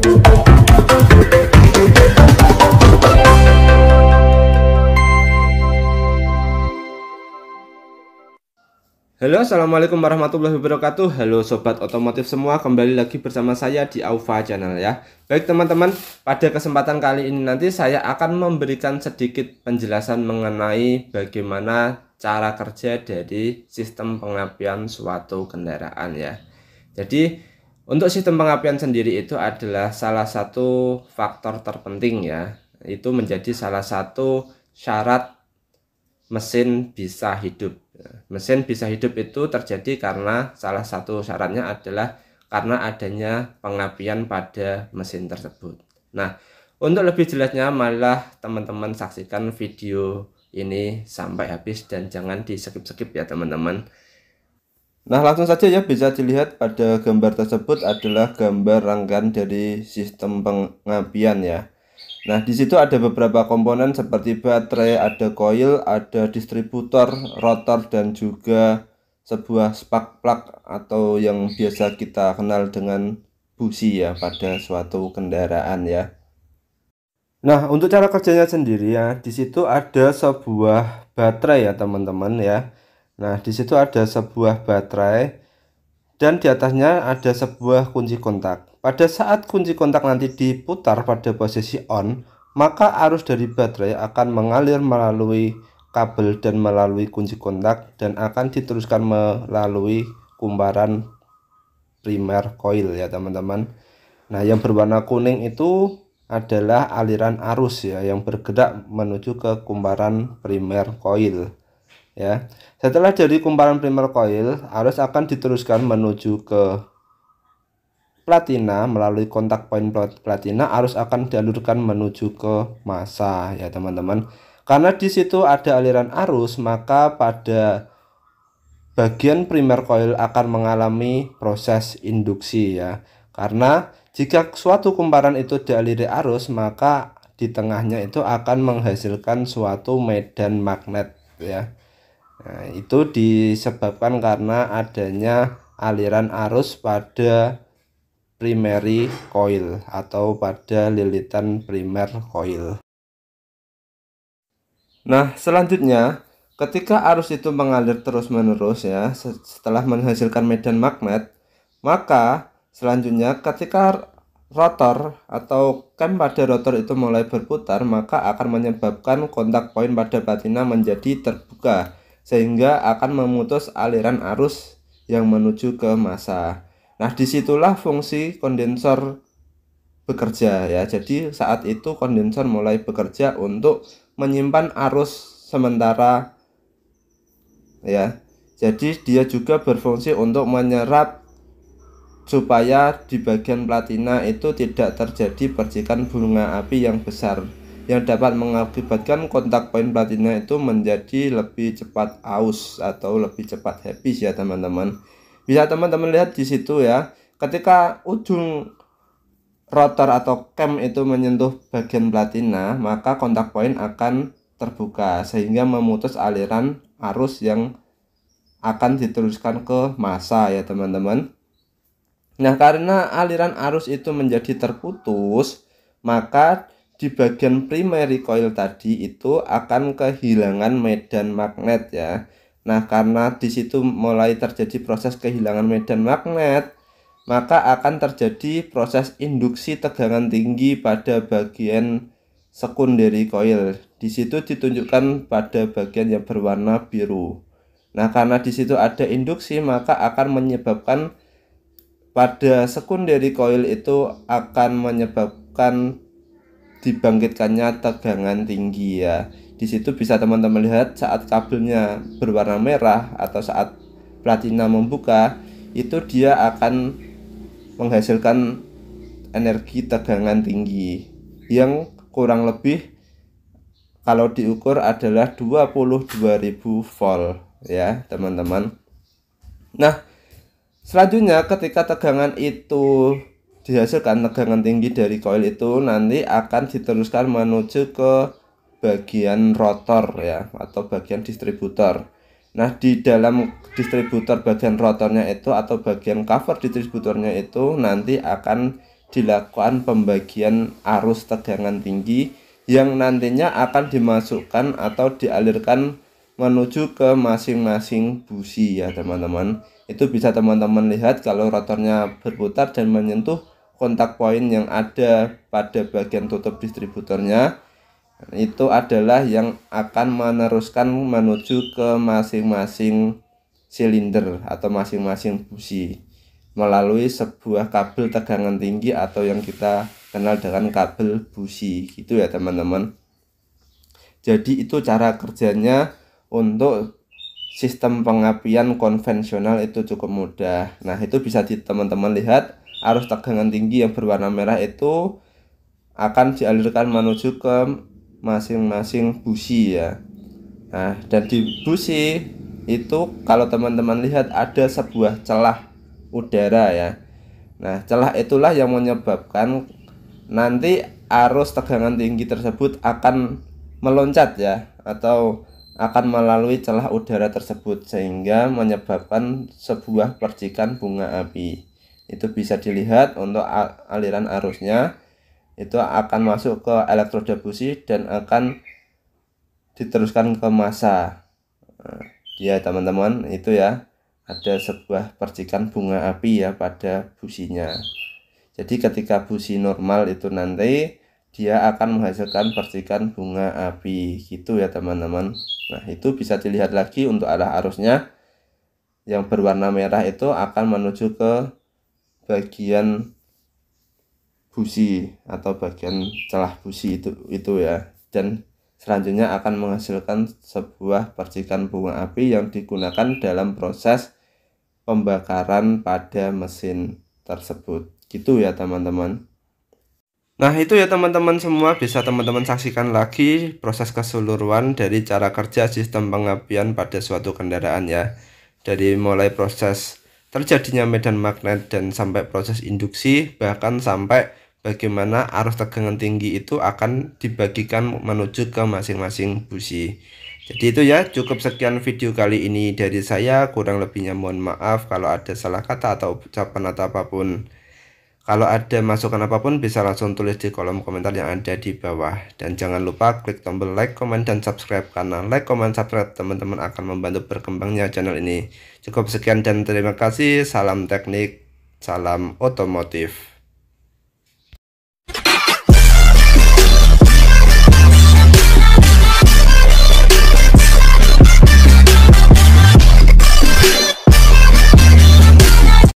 Halo, assalamualaikum warahmatullahi wabarakatuh. Halo sobat otomotif semua, kembali lagi bersama saya di Aufa Channel ya. Baik teman-teman, pada kesempatan kali ini nanti saya akan memberikan sedikit penjelasan mengenai bagaimana cara kerja dari sistem pengapian suatu kendaraan ya. Jadi untuk sistem pengapian sendiri itu adalah salah satu faktor terpenting ya. Itu menjadi salah satu syarat mesin bisa hidup. Mesin bisa hidup itu terjadi karena salah satu syaratnya adalah karena adanya pengapian pada mesin tersebut. Nah, untuk lebih jelasnya marilah teman-teman saksikan video ini sampai habis dan jangan di skip-skip ya teman-teman. Nah, langsung saja ya, bisa dilihat pada gambar tersebut adalah gambar rangkaian dari sistem pengapian ya. Nah, di situ ada beberapa komponen seperti baterai, ada coil, ada distributor, rotor, dan juga sebuah spark plug atau yang biasa kita kenal dengan busi ya pada suatu kendaraan ya. Nah, untuk cara kerjanya sendiri ya, di situ ada sebuah baterai ya teman-teman ya. Nah, di situ ada sebuah baterai dan di atasnya ada sebuah kunci kontak. Pada saat kunci kontak nanti diputar pada posisi on, maka arus dari baterai akan mengalir melalui kabel dan melalui kunci kontak dan akan diteruskan melalui kumparan primer coil ya teman-teman. Nah, yang berwarna kuning itu adalah aliran arus ya yang bergerak menuju ke kumparan primer coil ya. Setelah dari kumparan primer coil, arus akan diteruskan menuju ke platina melalui kontak poin platina, arus akan dialurkan menuju ke massa ya teman-teman. Karena di situ ada aliran arus, maka pada bagian primer coil akan mengalami proses induksi ya. Karena jika suatu kumparan itu dialiri arus, maka di tengahnya itu akan menghasilkan suatu medan magnet ya. Nah, itu disebabkan karena adanya aliran arus pada primary coil atau pada lilitan primer coil. Nah, selanjutnya ketika arus itu mengalir terus-menerus ya, setelah menghasilkan medan magnet, maka selanjutnya ketika rotor atau cam pada rotor itu mulai berputar, maka akan menyebabkan kontak poin pada platina menjadi terbuka sehingga akan memutus aliran arus yang menuju ke massa. Nah, disitulah fungsi kondensor bekerja ya. Jadi saat itu kondensor mulai bekerja untuk menyimpan arus sementara ya. Jadi dia juga berfungsi untuk menyerap supaya di bagian platina itu tidak terjadi percikan bunga api yang besar yang dapat mengakibatkan kontak poin platina itu menjadi lebih cepat aus atau lebih cepat habis ya teman-teman. Bisa teman-teman lihat di situ ya, ketika ujung rotor atau cam itu menyentuh bagian platina, maka kontak poin akan terbuka sehingga memutus aliran arus yang akan diteruskan ke massa ya teman-teman. Nah, karena aliran arus itu menjadi terputus, maka di bagian primary coil tadi itu akan kehilangan medan magnet ya. Nah, karena di situ mulai terjadi proses kehilangan medan magnet, maka akan terjadi proses induksi tegangan tinggi pada bagian secondary coil. Di situ ditunjukkan pada bagian yang berwarna biru. Nah, karena di situ ada induksi, maka akan menyebabkan pada secondary coil itu akan menyebabkan dibangkitkannya tegangan tinggi ya. Di situ bisa teman-teman lihat saat kabelnya berwarna merah atau saat platina membuka, itu dia akan menghasilkan energi tegangan tinggi yang kurang lebih kalau diukur adalah 22.000 volt ya teman-teman. Nah, selanjutnya ketika tegangan itu dihasilkan, tegangan tinggi dari coil itu nanti akan diteruskan menuju ke bagian rotor ya atau bagian distributor. Nah, di dalam distributor bagian rotornya itu atau bagian cover distributornya itu nanti akan dilakukan pembagian arus tegangan tinggi yang nantinya akan dimasukkan atau dialirkan menuju ke masing-masing busi ya teman-teman. Itu bisa teman-teman lihat kalau rotornya berputar dan menyentuh kontak poin yang ada pada bagian tutup distributornya, itu adalah yang akan meneruskan menuju ke masing-masing silinder atau masing-masing busi melalui sebuah kabel tegangan tinggi atau yang kita kenal dengan kabel busi gitu ya teman-teman. Jadi itu cara kerjanya untuk sistem pengapian konvensional, itu cukup mudah. Nah itu bisa teman-teman lihat arus tegangan tinggi yang berwarna merah itu akan dialirkan menuju ke masing-masing busi ya. Nah dan di busi itu kalau teman-teman lihat ada sebuah celah udara ya. Nah celah itulah yang menyebabkan nanti arus tegangan tinggi tersebut akan meloncat ya, atau akan melalui celah udara tersebut sehingga menyebabkan sebuah percikan bunga api. Itu bisa dilihat untuk aliran arusnya, itu akan masuk ke elektroda busi dan akan diteruskan ke massa. Ya teman-teman, itu ya ada sebuah percikan bunga api ya pada businya. Jadi ketika busi normal itu nanti dia akan menghasilkan percikan bunga api gitu ya teman-teman. Nah itu bisa dilihat lagi untuk arah arusnya yang berwarna merah itu akan menuju ke bagian busi atau bagian celah busi itu ya, dan selanjutnya akan menghasilkan sebuah percikan bunga api yang digunakan dalam proses pembakaran pada mesin tersebut gitu ya teman-teman. Nah itu ya teman-teman semua, bisa teman-teman saksikan lagi proses keseluruhan dari cara kerja sistem pengapian pada suatu kendaraan ya, dari mulai proses terjadinya medan magnet dan sampai proses induksi, bahkan sampai bagaimana arus tegangan tinggi itu akan dibagikan menuju ke masing-masing busi. Jadi itu ya, cukup sekian video kali ini dari saya, kurang lebihnya mohon maaf kalau ada salah kata atau ucapan atau apapun. Kalau ada masukan apapun bisa langsung tulis di kolom komentar yang ada di bawah. Dan jangan lupa klik tombol like, komen, dan subscribe, karena like, komen, subscribe teman-teman akan membantu berkembangnya channel ini. Cukup sekian dan terima kasih. Salam teknik, salam otomotif.